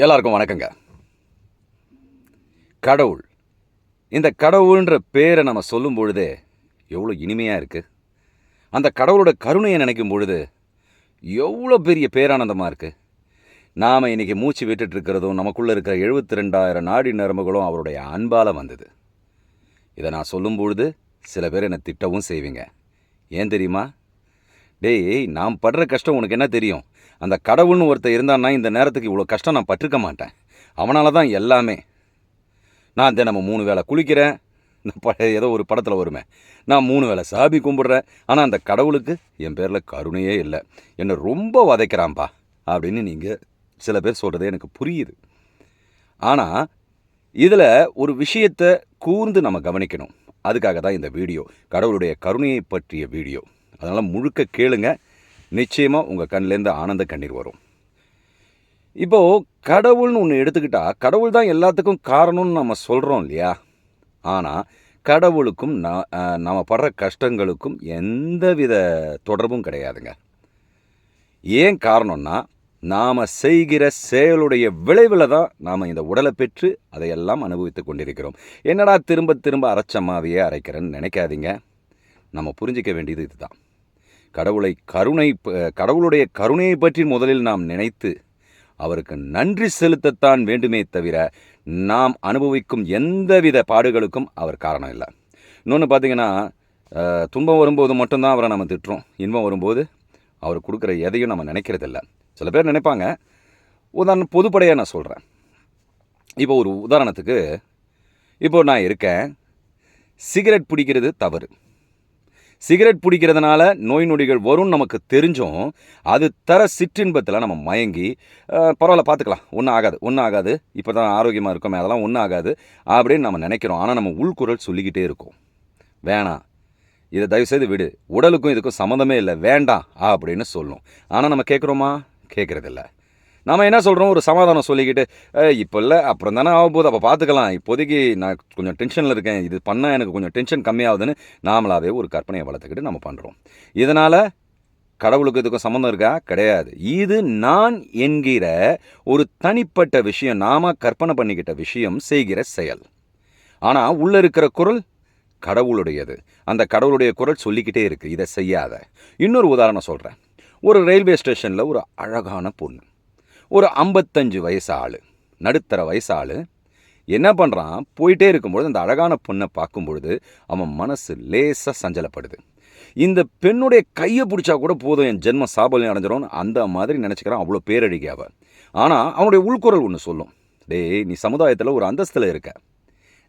எல்லாருக்கும் வணக்கங்க. கடவுள், இந்த கடவுள்ன்ற பேரை நம்ம சொல்லும் பொழுதே எவ்வளோ இனிமையாக இருக்குது. அந்த கடவுளோட கருணையை நினைக்கும் பொழுது எவ்வளோ பெரிய பேரானந்தமாக இருக்குது. நாம் இன்றைக்கி மூச்சு விட்டுட்டு இருக்கிறதும் நமக்குள்ளே இருக்கிற 72,000 நாடி நரம்புகளும் அவருடைய அன்பால் வந்தது. இதை நான் சொல்லும் பொழுது சில பேர் என்னை திட்டவும் செய்வீங்க. ஏன் தெரியுமா? டேய், நான் படுற கஷ்டம் உனக்கு என்ன தெரியும்? அந்த கடவுள்னு ஒருத்தர் இருந்தான்னா இந்த நேரத்துக்கு இவ்வளோ கஷ்டம் நான் பட்டிருக்க மாட்டேன். அவனால தான் எல்லாமே. நான் தினமும் 3 வேளை குளிக்கிறேன். ஏதோ ஒரு படத்தில் வருமே, நான் 3 வேளை சாமி கும்பிட்றேன். ஆனால் அந்த கடவுளுக்கு என் பேரில் கருணையே இல்லை. என்னை ரொம்ப வதைக்கிறான்ப்பா அப்படின்னு நீங்கள் சில பேர் சொல்கிறது எனக்கு புரியுது. ஆனால் இதில் ஒரு விஷயத்தை கூர்ந்து நம்ம கவனிக்கணும். அதுக்காக தான் இந்த வீடியோ, கடவுளுடைய கருணையை பற்றிய வீடியோ. அதனால் முழுக்க கேளுங்க. நிச்சயமாக உங்கள் கண்ணிலேருந்து ஆனந்த கண்ணீர் வரும். இப்போது கடவுள்னு ஒன்று எடுத்துக்கிட்டால், கடவுள் தான் எல்லாத்துக்கும் காரணம்னு நம்ம சொல்கிறோம் இல்லையா? ஆனால் கடவுளுக்கும் நம்ம படுற கஷ்டங்களுக்கும் எந்தவித தொடர்பும் கிடையாதுங்க. ஏன் காரணம்னா, நாம் செய்கிற செயலுடைய விளைவில் தான் நாம் இந்த உடலை பெற்று அதையெல்லாம் அனுபவித்து கொண்டிருக்கிறோம். என்னடா திரும்ப திரும்ப அரைச்சமாவையே அரைக்கிறேன்னு நினைக்காதீங்க. நம்ம புரிஞ்சிக்க வேண்டியது இதுதான். கடவுளுடைய கருணையை பற்றி முதலில் நாம் நினைத்து அவருக்கு நன்றி செலுத்தத்தான் வேண்டுமே தவிர, நாம் அனுபவிக்கும் எந்தவித பாடுகளுக்கும் அவர் காரணம் இல்லை. இன்னொன்று பார்த்தீங்கன்னா, துன்பம் வரும்போது மட்டும்தான் அவரை நம்ம திட்டுறோம். இன்பம் வரும்போது அவர் கொடுக்குற எதையும் நம்ம நினைக்கிறதில்ல. சில பேர் நினைப்பாங்க. பொதுப்படையாக நான் சொல்கிறேன். இப்போ ஒரு உதாரணத்துக்கு, இப்போ நான் இருக்கேன், சிகரெட் பிடிக்கிறது தவறு. சிகரெட் பிடிக்கிறதுனால நோய் நொடிகள் வரும்னு நமக்கு தெரிஞ்சும் அது தர சிற்றின்பத்தில் நம்ம மயங்கி பரவாயில்ல பார்த்துக்கலாம், ஒன்றும் ஆகாது, இப்போ தான் ஆரோக்கியமாக இருக்கோமே, அதெல்லாம் ஒன்றும் ஆகாது அப்படின்னு நம்ம நினைக்கிறோம். ஆனால் நம்ம உள்குரல் சொல்லிக்கிட்டே இருக்கோம், வேணாம், இதை தயவுசெய்து விடு, உடலுக்கும் இதுக்கும் சம்மந்தமே இல்லை, வேண்டாம் அப்படின்னு சொல்லும். ஆனால் நம்ம கேட்குறோமா? கேட்குறதில்ல. நம்ம என்ன சொல்கிறோம்? ஒரு சமாதானம் சொல்லிக்கிட்டு, இப்போ இல்லை, அப்புறம் தானே ஆகப்போகுது, அப்போ பார்த்துக்கலாம், இப்போதைக்கு நான் கொஞ்சம் டென்ஷனில் இருக்கேன், இது பண்ணால் எனக்கு கொஞ்சம் டென்ஷன் கம்மியாகுதுன்னு நாமளாகவே ஒரு கற்பனையை வளர்த்துக்கிட்டு நம்ம பண்ணுறோம். இதனால் கடவுளுக்கு இதுக்கும் சம்மந்தம் இருக்கா? கிடையாது. இது நான் என்கிற ஒரு தனிப்பட்ட விஷயம், நாம கற்பனை பண்ணிக்கிட்ட விஷயம், செய்கிற செயல். ஆனால் உள்ளே இருக்கிற குரல் கடவுளுடையது. அந்த கடவுளுடைய குரல் சொல்லிக்கிட்டே இருக்குது, இதை செய்யாத. இன்னொரு உதாரணம் சொல்கிறேன். ஒரு ரயில்வே ஸ்டேஷனில் ஒரு அழகான பொண்ணு, ஒரு 55 வயசு ஆள், நடுத்தர வயசு ஆள் என்ன பண்ணுறான்? போயிட்டே இருக்கும்பொழுது அந்த அழகான பொண்ணை பார்க்கும்பொழுது அவன் மனசு லேசாக சஞ்சலப்படுது. இந்த பெண்ணுடைய கையை பிடிச்சா கூட போதும், என் ஜென்ம சாபல்யம் அடைஞ்சிடும், அந்த மாதிரி நினச்சிக்கிறான். அவ்வளோ பேரழகி அவள். ஆனால் அவனுடைய உள்குரல் ஒன்று சொல்லும், டேய், நீ சமுதாயத்தில் ஒரு அந்தஸ்தில் இருக்க,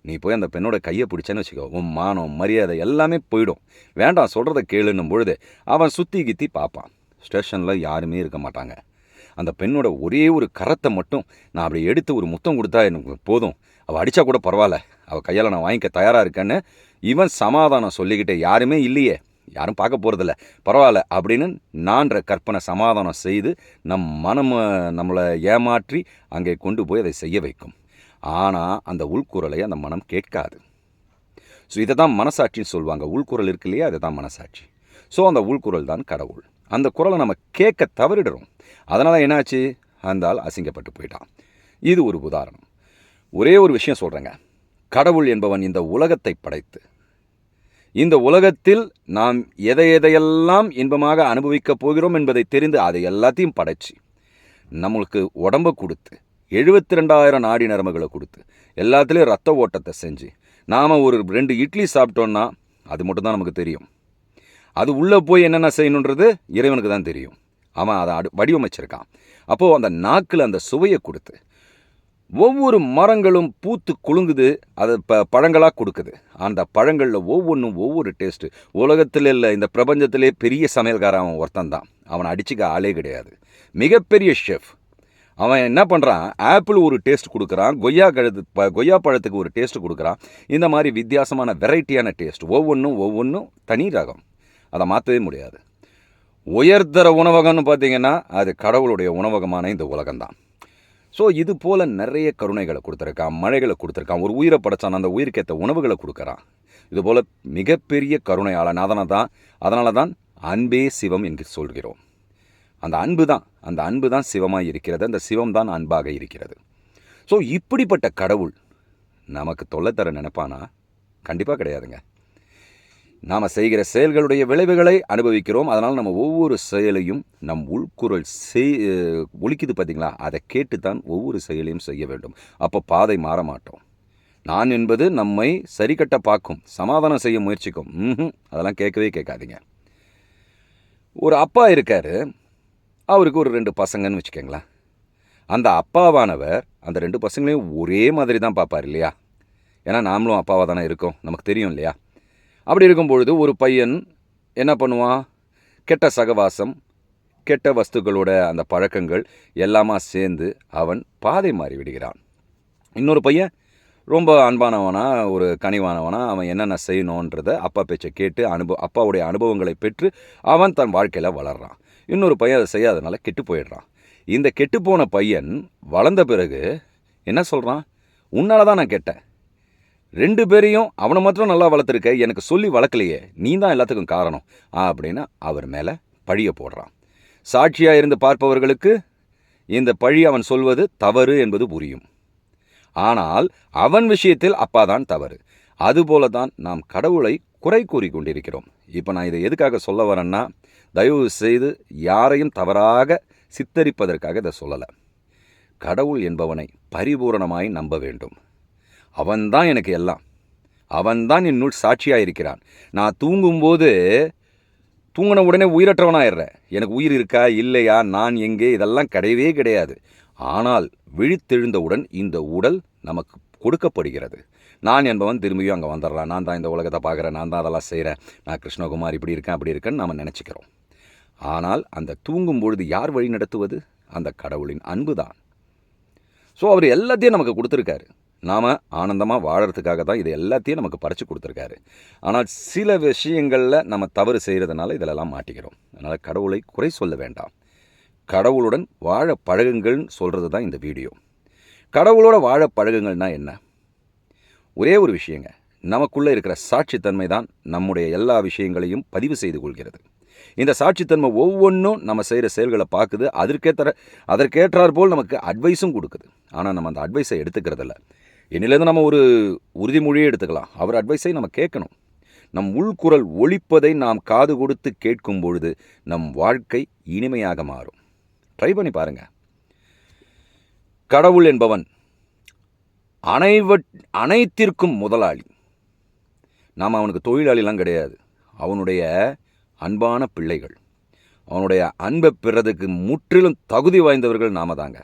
நீ போய் அந்த பெண்ணோட கையை பிடிச்சேன்னு வச்சுக்கோ, உன் மானம் மரியாதை எல்லாமே போயிடும், வேண்டாம், சொல்கிறத கேளுன்னும் பொழுது அவன் சுற்றி கித்தி பார்ப்பான். ஸ்டேஷனில் யாருமே இருக்க மாட்டாங்க. அந்த பெண்ணோட ஒரே ஒரு கரத்தை மட்டும் நான் அப்படி எடுத்து ஒரு முத்தம் கொடுத்தா எனக்கு போதும், அவள் அடித்தா கூட பரவாயில்ல, அவள் கையால் நான் வாங்கிக்க தயாராக இருக்கேன்னு இவன் சமாதானம் சொல்லிக்கிட்டே, யாருமே இல்லையே, யாரும் பார்க்க போகிறதில்ல, பரவாயில்ல அப்படின்னு நான்ற கற்பனை சமாதானம் செய்து நம்மளை ஏமாற்றி அங்கே கொண்டு போய் அதை செய்ய வைக்கும். ஆனால் அந்த உள்குரலை அந்த மனம் கேட்காது. ஸோ இதை தான் மனசாட்சின்னு சொல்லுவாங்க. உள்குரல் இருக்கு இல்லையா, அதை தான் மனசாட்சி. ஸோ அந்த உள்குரல் தான் கடவுள். அந்த குரலை நம்ம கேட்க தவறிடுறோம். அதனால் என்னாச்சு? அந்த ஆள் அசிங்கப்பட்டு போயிட்டான். இது ஒரு உதாரணம். ஒரே ஒரு விஷயம் சொல்கிறேங்க. கடவுள் என்பவன் இந்த உலகத்தை படைத்து, இந்த உலகத்தில் நாம் எதையெல்லாம் இன்பமாக அனுபவிக்கப் போகிறோம் என்பதை தெரிந்து அதை எல்லாத்தையும் படைச்சி நம்மளுக்கு உடம்பை கொடுத்து 72,000 நாடி நரம்புகளை கொடுத்து எல்லாத்துலேயும் ரத்த ஓட்டத்தை செஞ்சு நாம் ஒரு 2 இட்லி சாப்பிட்டோன்னா அது மட்டும்தான் நமக்கு தெரியும். அது உள்ளே போய் என்னென்ன செய்யணுன்றது இறைவனுக்கு தான் தெரியும். அவன் அதை வடிவமைச்சிருக்கான். அப்போது அந்த நாக்கில் அந்த சுவையை கொடுத்து, ஒவ்வொரு மரங்களும் பூத்து குலுங்குது, அது பழங்களாக கொடுக்குது. அந்த பழங்களில் ஒவ்வொன்றும் ஒவ்வொரு டேஸ்ட்டு. உலகத்தில் இல்லை, இந்த பிரபஞ்சத்திலே பெரிய சமையல்காரன் அவன் ஒருத்தன் தான். அவனை அடிச்சுக்க ஆளே கிடையாது. மிகப்பெரிய ஷெஃப். அவன் என்ன பண்ணுறான்? ஆப்பிள் ஒரு டேஸ்ட் கொடுக்குறான், கொய்யா பழத்துக்கு ஒரு டேஸ்ட் கொடுக்குறான். இந்த மாதிரி வித்தியாசமான வெரைட்டியான டேஸ்ட், ஒவ்வொன்றும் தனி ரகம். அதை மாற்றவே முடியாது. உயர்தர உணவகம்னு பார்த்தீங்கன்னா அது கடவுளுடைய உணவகமான இந்த உலகம்தான். ஸோ இது போல் நிறைய கருணைகளை கொடுத்துருக்கான், மழைகளை கொடுத்துருக்கான், ஒரு உயிரை படைச்சான், அந்த உயிருக்கேற்ற உணவுகளை கொடுக்குறான். இதுபோல் மிகப்பெரிய கருணையாளன். அதனால தான் அன்பே சிவம் என்று சொல்கிறோம். அந்த அன்பு தான் சிவமாக இருக்கிறது. அந்த சிவம் தான் அன்பாக இருக்கிறது. ஸோ இப்படிப்பட்ட கடவுள் நமக்கு தொல்லை தர நினைப்பானா? கண்டிப்பாக கிடையாதுங்க. நாம் செய்கிற செயல்களுடைய விளைவுகளை அனுபவிக்கிறோம். அதனால் நம்ம ஒவ்வொரு செயலையும் நம் உள்குரல் ஒலிக்குது பார்த்தீங்களா, அதை கேட்டு தான் ஒவ்வொரு செயலையும் செய்ய வேண்டும். அப்போ பாதை மாற மாட்டோம். நான் என்பது நம்மை சரி கட்ட பார்க்கும், சமாதானம் செய்ய முயற்சிக்கும். அதெல்லாம் கேட்கவே கேட்காதீங்க. ஒரு அப்பா இருக்கார், அவருக்கு ஒரு 2 பசங்கன்னு வச்சுக்கோங்களேன். அந்த அப்பாவானவர் அந்த 2 பசங்களையும் ஒரே மாதிரி தான் பார்ப்பார் இல்லையா? ஏன்னா நாமளும் அப்பாவாக தானே இருக்கோம், நமக்கு தெரியும் இல்லையா? அப்படி இருக்கும்பொழுது ஒரு பையன் என்ன பண்ணுவான்? கெட்ட சகவாசம், கெட்ட வஸ்துக்களோட அந்த பழக்கங்கள் எல்லாமா சேர்ந்து அவன் பாதை மாறி விடுகிறான். இன்னொரு பையன் ரொம்ப அன்பானவனா, ஒரு கனிவானவனா, அவன் என்னென்ன செய்யணுன்றத அப்பா பேச்சை கேட்டு அப்பாவுடைய அனுபவங்களை பெற்று அவன் தன் வாழ்க்கையில் வளர்றான். இன்னொரு பையன் அதை செய்யாதனால கெட்டு போயிடுறான். இந்த கெட்டுப்போன பையன் வளர்ந்த பிறகு என்ன சொல்கிறான்? உன்னால தான் நான் கெட்டேன், 2 பேரையும் அவனை மாத்திரம் நல்லா வளர்த்துருக்க, எனக்கு சொல்லி வளர்க்கலையே, நீ தான் எல்லாத்துக்கும் காரணம் அப்படின்னு அவர் மேலே பழியை போடுறான். சாட்சியாக இருந்து பார்ப்பவர்களுக்கு இந்த பழி அவன் சொல்வது தவறு என்பது புரியும். ஆனால் அவன் விஷயத்தில் அப்பா தான் தவறு. அதுபோல தான் நாம் கடவுளை குறை கூறி கொண்டிருக்கிறோம். இப்போ நான் இதை எதுக்காக சொல்ல வரேன்னா, தயவு செய்து யாரையும் தவறாக சித்தரிப்பதற்காக இதை சொல்லலை. கடவுள் என்பவனை பரிபூரணமாய் நம்ப வேண்டும். அவன்தான் எனக்கு எல்லாம், அவன்தான் என்னுள் சாட்சியாக இருக்கிறான். நான் தூங்கும்போது தூங்கின உடனே உயிரற்றவனாயிடுறேன். எனக்கு உயிர் இருக்கா இல்லையா, நான் எங்கே, இதெல்லாம் கிடையவே கிடையாது. ஆனால் விழித்தெழுந்தவுடன் இந்த உடல் நமக்கு கொடுக்கப்படுகிறது. நான் என்பவன் திரும்பியும் அங்கே வந்துடுறான். நான் தான் இந்த உலகத்தை பார்க்குறேன், நான் தான் அதெல்லாம் செய்கிறேன், நான் கிருஷ்ணகுமார் இப்படி இருக்கேன் அப்படி இருக்கேன்னு நம்ம நினச்சிக்கிறோம். ஆனால் அந்த தூங்கும் பொழுது யார் வழி நடத்துவது? அந்த கடவுளின் அன்பு தான். ஸோ அவர் எல்லாத்தையும் நமக்கு கொடுத்துருக்காரு. நாம் ஆனந்தமாக வாழறதுக்காக தான் இது எல்லாத்தையும் நமக்கு பறித்து கொடுத்துருக்காரு. ஆனால் சில விஷயங்களில் நம்ம தவறு செய்கிறதுனால இதிலெல்லாம் மாட்டிக்கிறோம். அதனால் கடவுளை குறை சொல்ல வேண்டாம். கடவுளுடன் வாழ பழகுங்கள்னு சொல்கிறது தான் இந்த வீடியோ. கடவுளோட வாழ பழகுங்கள்னா என்ன? ஒரே ஒரு விஷயங்க, நமக்குள்ளே இருக்கிற சாட்சித்தன்மை தான் நம்முடைய எல்லா விஷயங்களையும் பதிவு செய்து கொள்கிறது. இந்த சாட்சித்தன்மை ஒவ்வொன்றும் நம்ம செய்கிற செயல்களை பார்க்குது, அதற்கேற்றார் போல் நமக்கு அட்வைஸும் கொடுக்குது. ஆனால் நம்ம அந்த அட்வைஸை எடுத்துக்கிறதில்ல. என்னிலேருந்து நம்ம ஒரு உறுதிமொழியே எடுத்துக்கலாம், அவர் அட்வைஸை நம்ம கேட்கணும். நம் உள்குரல் ஒலிப்பதை நாம் காது கொடுத்து கேட்கும் பொழுது நம் வாழ்க்கை இனிமையாக மாறும். ட்ரை பண்ணி பாருங்கள். கடவுள் என்பவன் அனைத்திற்கும் முதலாளி. நாம் அவனுக்கு தொழிலாளிலாம் கிடையாது. அவனுடைய அன்பான பிள்ளைகள். அவனுடைய அன்பை பெறதுக்கு முற்றிலும் தகுதி வாய்ந்தவர்கள் நாம தாங்க.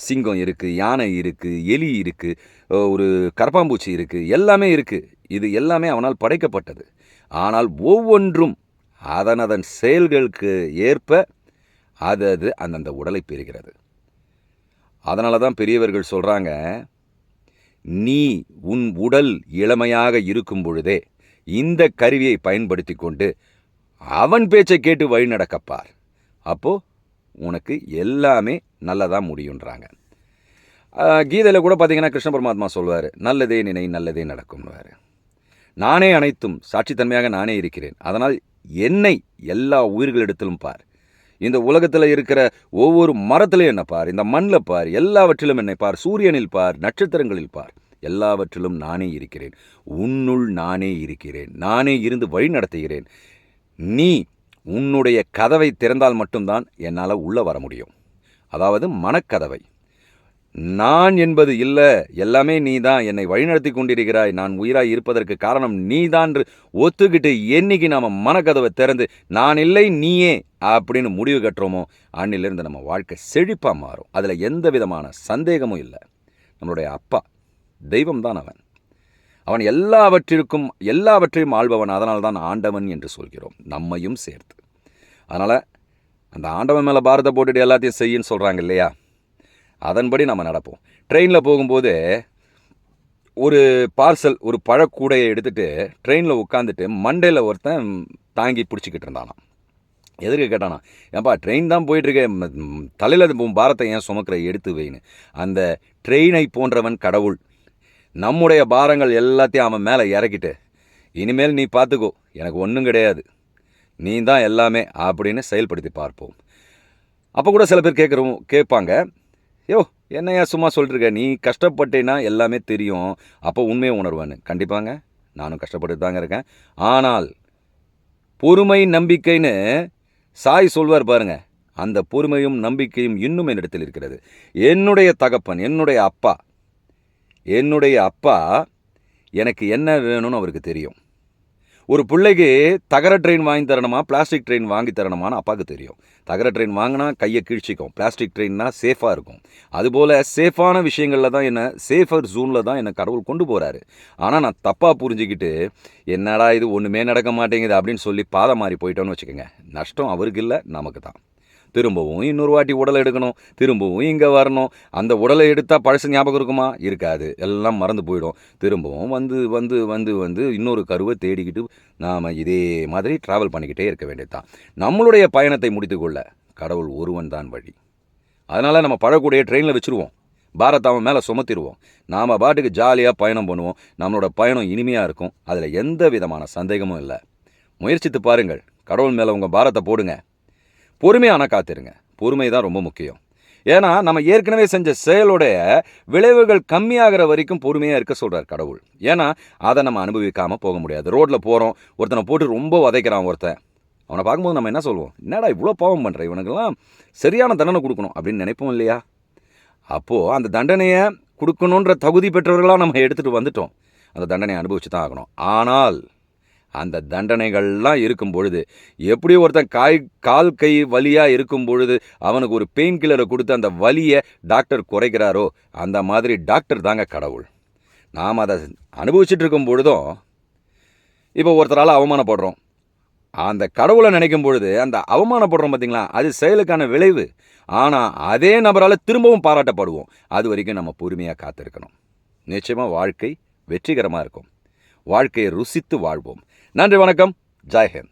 சிங்கம் இருக்குது, யானை இருக்குது, எலி இருக்குது, ஒரு கரப்பாம்பூச்சி இருக்குது, எல்லாமே இருக்குது. இது எல்லாமே அவனால் படைக்கப்பட்டது. ஆனால் ஒவ்வொன்றும் அதன் செயல்களுக்கு ஏற்ப அது அந்தந்த உடலை பெறுகிறது. அதனால தான் பெரியவர்கள் சொல்கிறாங்க, நீ உன் உடல் இளமையாக இருக்கும் பொழுதே இந்த கருவியை பயன்படுத்தி கொண்டு அவன் பேச்சை கேட்டு வழி நடக்கப்பார், அப்போது உனக்கு எல்லாமே நல்லதாக முடியுன்றாங்க. கீதையில் கூட பார்த்தீங்கன்னா கிருஷ்ண பரமாத்மா சொல்வார், நல்லதே நினை நல்லதே நடக்கும்னுவார். நானே அனைத்தும், சாட்சித்தன்மையாக நானே இருக்கிறேன். அதனால் என்னை எல்லா உயிர்களிடத்திலும் பார். இந்த உலகத்தில் இருக்கிற ஒவ்வொரு மரத்திலும் என்னை பார், இந்த மண்ணில் பார், எல்லாவற்றிலும் என்னை பார், சூரியனில் பார், நட்சத்திரங்களில் பார், எல்லாவற்றிலும் நானே இருக்கிறேன். உன்னுள் நானே இருக்கிறேன், நானே இருந்து வழி நடத்துகிறேன். நீ உன்னுடைய கதவை திறந்தால் மட்டும்தான் என்னால் உள்ளே வர முடியும். அதாவது மனக்கதவை. நான் என்பது இல்லை, எல்லாமே நீ தான் என்னை வழிநடத்தி கொண்டிருக்கிறாய், நான் உயிராய் இருப்பதற்கு காரணம் நீ தான் ஒத்துக்கிட்டு என்னைக்கு நாம் மனக்கதவை திறந்து நான் இல்லை நீயே அப்படின்னு முடிவு கட்டுறோமோ அன்னிலிருந்து நம்ம வாழ்க்கை செழிப்பாக மாறும். அதில் எந்த விதமான சந்தேகமும் இல்லை. நம்மளுடைய அப்பா தெய்வம் தான் அவன். அவன் எல்லாவற்றையும் ஆள்பவன். அதனால் தான் ஆண்டவன் என்று சொல்கிறோம், நம்மையும் சேர்த்து. அதனால் அந்த ஆண்டவன் மேலே பாரத்தை போட்டுட்டு எல்லாத்தையும் செய்யின்னு சொல்கிறாங்க இல்லையா, அதன்படி நம்ம நடப்போம். ட்ரெயினில் போகும்போது ஒரு பார்சல், ஒரு பழக்கூடையை எடுத்துகிட்டு ட்ரெயினில் உட்காந்துட்டு மண்டையில் ஒருத்தன் தாங்கி பிடிச்சிக்கிட்டு இருந்தானான். எதிர்க்க கேட்டானா, ஏன்பா ட்ரெயின் தான் போயிட்டுருக்கேன், தலையில் பாரத்தை ஏன் சுமக்கிற, எடுத்து வைன்னு. அந்த ட்ரெயினை போன்றவன் கடவுள். நம்முடைய பாரங்கள் எல்லாத்தையும் அவன் மேலே இறக்கிட்டு, இனிமேல் நீ பார்த்துக்கோ, எனக்கு ஒன்றும் கிடையாது, நீ தான் எல்லாமே அப்படின்னு செயல்படுத்தி பார்ப்போம். அப்போ கூட சில பேர் கேட்பாங்க, யோ என்னையா சும்மா சொல்லிருக்க, நீ கஷ்டப்பட்டேன்னா எல்லாமே தெரியும், அப்போ உண்மையை உணர்வேன்னு. கண்டிப்பாங்க, நானும் கஷ்டப்பட்டு தாங்க இருக்கேன். ஆனால் பொறுமை நம்பிக்கைன்னு சாய் சொல்வார் பாருங்க, அந்த பொறுமையும் நம்பிக்கையும் இன்னும் என்னிடத்தில் இருக்கிறது. என்னுடைய தகப்பன், என்னுடைய அப்பா எனக்கு என்ன வேணும்னு அவருக்கு தெரியும். ஒரு பிள்ளைக்கு தகர ட்ரெயின் வாங்கி தரணுமா, பிளாஸ்டிக் ட்ரெயின் வாங்கி தரணுமான்னு அப்பாவுக்கு தெரியும். தகர ட்ரெயின் வாங்கினா கையை கிழிச்சிக்கும், பிளாஸ்டிக் ட்ரெயின்னா சேஃபாக இருக்கும். அதுபோல் சேஃபான விஷயங்களில் தான் சேஃபர் ஜோனில் தான் என்னை கடவுள் கொண்டு போகிறாரு. ஆனால் நான் தப்பாக புரிஞ்சுக்கிட்டு, என்னடா இது ஒன்றுமே நடக்க மாட்டேங்குது அப்படின்னு சொல்லி பாதை மாறி போயிட்டோன்னு வச்சுக்கோங்க, நஷ்டம் அவருக்கு இல்லை, நமக்கு தான். திரும்பவும் இன்னொரு வாட்டி உடலை எடுக்கணும், திரும்பவும் இங்கே வரணும். அந்த உடலை எடுத்தால் பழசு ஞாபகம் இருக்குமா? இருக்காது, எல்லாம் மறந்து போயிடும். திரும்பவும் வந்து வந்து வந்து வந்து இன்னொரு கருவை தேடிக்கிட்டு நாம் இதே மாதிரி ட்ராவல் பண்ணிக்கிட்டே இருக்க வேண்டியது தான். நம்மளுடைய பயணத்தை முடித்துக்கொள்ள கடவுள் ஒருவன் தான் வழி. அதனால் நம்ம பழக்கூடிய ட்ரெயினில் வச்சுருவோம், பாரத்தை அவன் மேலே சுமத்திடுவோம், நாம் பாட்டுக்கு ஜாலியாக பயணம் பண்ணுவோம். நம்மளோட பயணம் இனிமையாக இருக்கும், அதில் எந்த விதமான சந்தேகமும் இல்லை. முயற்சித்து பாருங்கள், கடவுள் மேலே உங்கள் பாரத்தை போடுங்க. பொறுமையான காத்திருங்க, பொறுமை தான் ரொம்ப முக்கியம். ஏன்னா நம்ம ஏற்கனவே செஞ்ச செயலுடைய விளைவுகள் கம்மியாகிற வரைக்கும் பொறுமையாக இருக்க சொல்கிறார் கடவுள். ஏன்னா அதை நம்ம அனுபவிக்காமல் போக முடியாது. ரோட்டில் போகிறோம், ஒருத்தனை போட்டு ரொம்ப உதைக்கிறான் ஒருத்தன், அவனை பார்க்கும்போது நம்ம என்ன சொல்லுவோம்? என்னடா இவ்வளோ பாவம் பண்ணுற, இவனுக்கெல்லாம் சரியான தண்டனை கொடுக்கணும் அப்படின்னு நினைப்போம் இல்லையா? அப்போது அந்த தண்டனையை கொடுக்கணுன்ற தகுதி பெற்றவர்களாக நம்ம எடுத்துகிட்டு வந்துட்டோம், அந்த தண்டனையை அனுபவிச்சு தான் ஆகணும். ஆனால் அந்த தண்டனைகள்லாம் இருக்கும் பொழுது, எப்படி ஒருத்தன் கால் கை வலியாக இருக்கும் பொழுது அவனுக்கு ஒரு பெயின் கில்லரை கொடுத்து அந்த வலியை டாக்டர் குறைக்கிறாரோ, அந்த மாதிரி டாக்டர் தாங்க கடவுள். நாம் அதை அனுபவிச்சுட்டு இருக்கும் பொழுதும் இப்போ ஒருத்தரால் அவமானப்படுறோம், அந்த கடவுளை நினைக்கும் பொழுது அந்த அவமானப்படுறோம் பார்த்தீங்களா, அது செயலுக்கான விளைவு. ஆனால் அதே நபரால் திரும்பவும் பாராட்டப்படுவோம். அது வரைக்கும் நம்ம பொறுமையாக காத்திருக்கணும். நிச்சயமாக வாழ்க்கை வெற்றிகரமாக இருக்கும். வாழ்க்கையை ருசித்து வாழ்வோம். நன்றி, வணக்கம், ஜெய் ஹிந்த்.